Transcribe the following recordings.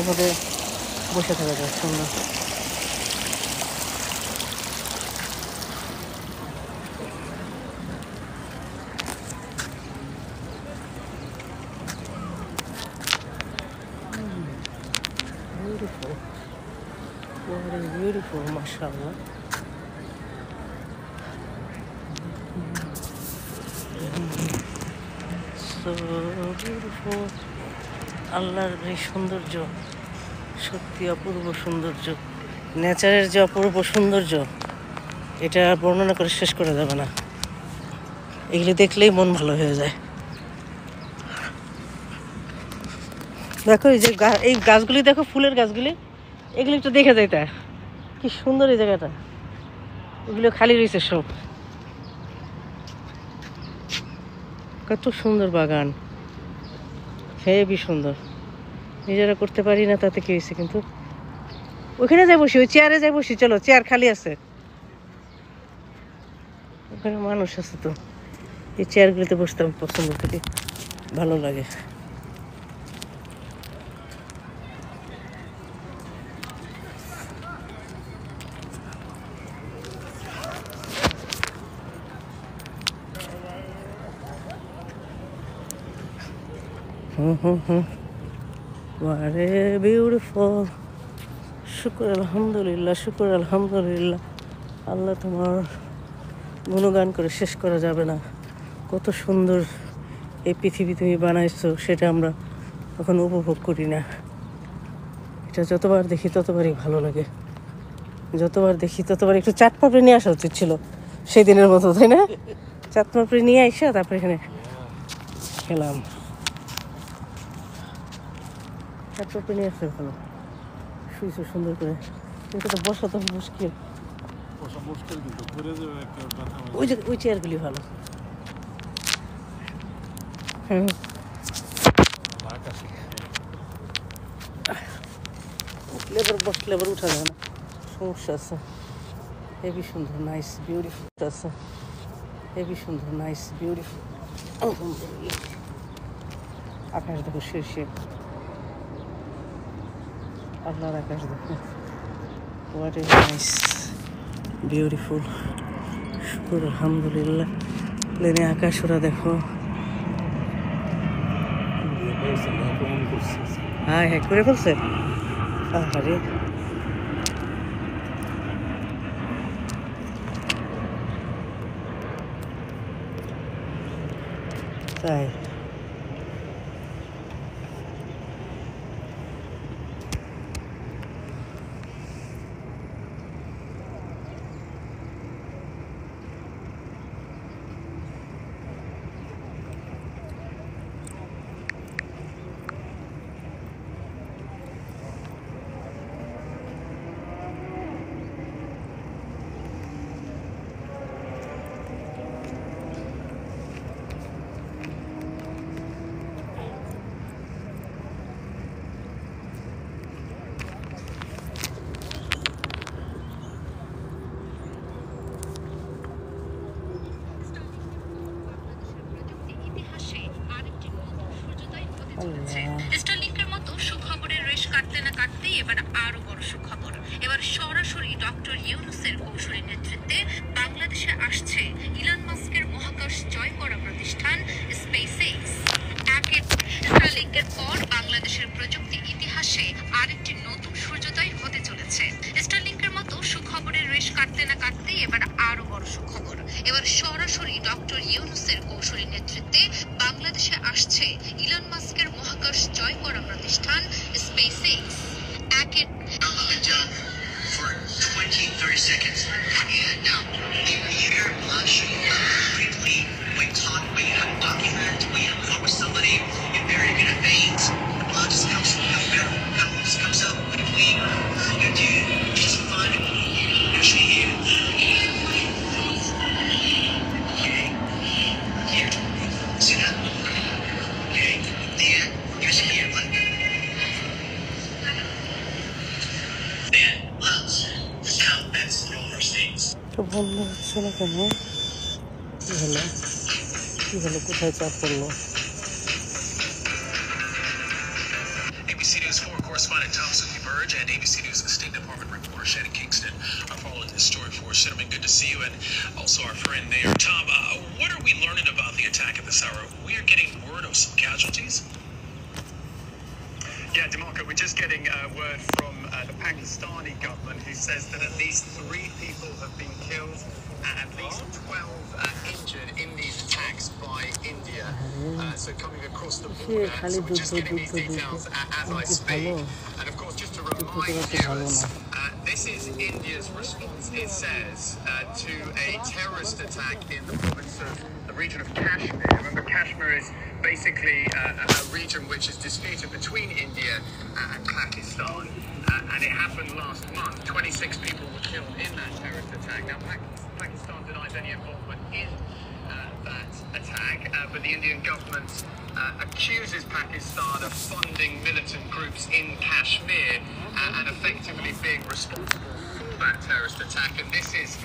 এভাবে বসে থাকা যায় সুন্দর। Beautiful. What is beautiful, mashallah. So beautiful. আল্লাহর এই সৌন্দর্য সত্যি অপূর্ব সৌন্দর্য, নেচারের যে অপূর্ব সৌন্দর্য এটা বর্ণনা করে শেষ করা যাবে না। এগুলি দেখলেই মন ভালো হয়ে যায়। দেখো এই যে এই গাছগুলি দেখো, ফুলের গাছগুলি, এগুলি একটু দেখে যায়, তা কি সুন্দর এই জায়গাটা। এগুলো খালি রয়েছে সব, কত সুন্দর বাগান, হেবি সুন্দর। নিজেরা করতে পারি না তাতে কি হয়েছে, কিন্তু ওখানে যাই বসি, ওই চেয়ারে যাই বসি, চলো চেয়ার খালি আছে, ওখানে মানুষ আছে তো। এই চেয়ারগুলিতে বসতে আমি পছন্দ করি, ভালো লাগে। What a beautiful. শুকর আলহামদুলিল্লাহ, শুকর আলহামদুলিল্লাহ। আল্লাহ তোমার গুণগান করে শেষ করা যাবে না। কত সুন্দর এই পৃথিবী তুমি বানাইছো, সেটা আমরা এখন উপভোগ করি না। এটা যতবার দেখি ততবারই ভালো লাগে, যতবার দেখি ততবার একটু চাট পাপড়ি নিয়ে আসা উচিত ছিল সেই দিনের মতো, তাই না? চাট পাপড়ি নিয়ে আসা তারপরে এখানে খেলাম। চাট পাপড়ি নিয়ে আসলে ভালো, শুয়েছো সুন্দর করে, কিন্তু তো বসা তো মুশকিল। ওই চেয়ারগুলি ভালো। হ্যাঁ, লেবার বসলে এবার উঠা যায় না, সমস্যা আছে। হেবি সুন্দর, নাইস বিউটিফুল আছে, হেবি সুন্দর, নাইস বিউটিফুল। আলহামদুলিল্লাহ। আকাশ দেখো শীর্ষে, আল্লাহর আকাশ দেখো, হোয়াট ইজ নাইস বিউটিফুল। শুকুর আলহামদুলিল্লাহ। প্লেনে আকাশ ওরা দেখো, হ্যাঁ হ্যাঁ করে ফেলছে। আরে তাই স্টারলিংকের মতো সুখবরের রেশ কাটতে না কাটতেই এবার আরো বড় সুখবর। এবার সরাসরি ডক্টর ইউনূসের কৌশলী নেতৃত্বে বাংলাদেশে আসছে ইলন মাস্কের মহাকাশ জয় করা প্রতিষ্ঠান স্পেসএক্স। স্টারলিংকের পর বাংলাদেশের প্রযুক্তি ইতিহাসে আরেকটি নতুন সূর্যোদয় হতে চলেছে। স্টারলিংকের মতো সুখবরের রেশ কাটতে না কাটতেই এবার আরো বড় সুখবর। এবার সরাসরি ডক্টর ইউনূসের কৌশলী নেতৃত্বে বাংলাদেশে আসছে ইলন মাস্কের মহাকাশ জয় করা প্রতিষ্ঠান স্পেসএক্স। তো বন্ধ হচ্ছে না কেন? কি হলো, কি হলো, কোথায় চাপ পড়লো? ABC News 4 correspondent emerge, and ABC News State Department reporter Shannon Kingston are following this story for us. Cinnamon, good to see you, and also our friend there. Tom, what are we learning about the attack at this hour? We are getting word of some casualties. Yeah, DeMarco, we're just getting word from the Pakistani government, who says that at least 3 people have been killed and at least 12 injured in these attacks by India. So coming across the border, so we're just getting these details as I speak. And of course, just to remind viewers, this is India's response, it says, to a terrorist attack in the province of the region of Kashmir. Remember, Kashmir is basically a region which is disputed between India and Pakistan, and it happened last month. 26 people were killed in that terrorist attack. Now, Pakistan denies any involvement in that attack, but the Indian government accuses Pakistan of funding militant groups in Kashmir and effectively being responsible for that terrorist attack. And this is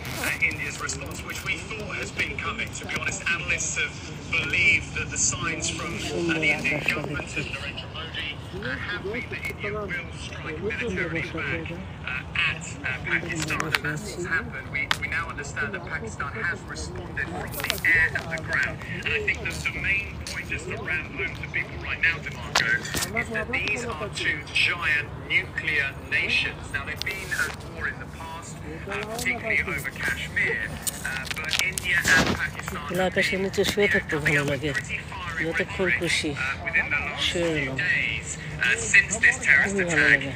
India's response, which we thought has been coming. To be honest, analysts have believed that the signs from the Indian government and Narendra Modi have been that India will strike militarily back at Pakistan, and that's what's happened. We now understand that Pakistan has responded from the air and the ground. And I think that the main point just to ram home to people right now, DeMarco, is that these are 2 giant nuclear nations. Now, they've been at war in the past, particularly over Kashmir, but India and Pakistan have been coming up with pretty fiery rhetoric within the last few days since this terrorist attack.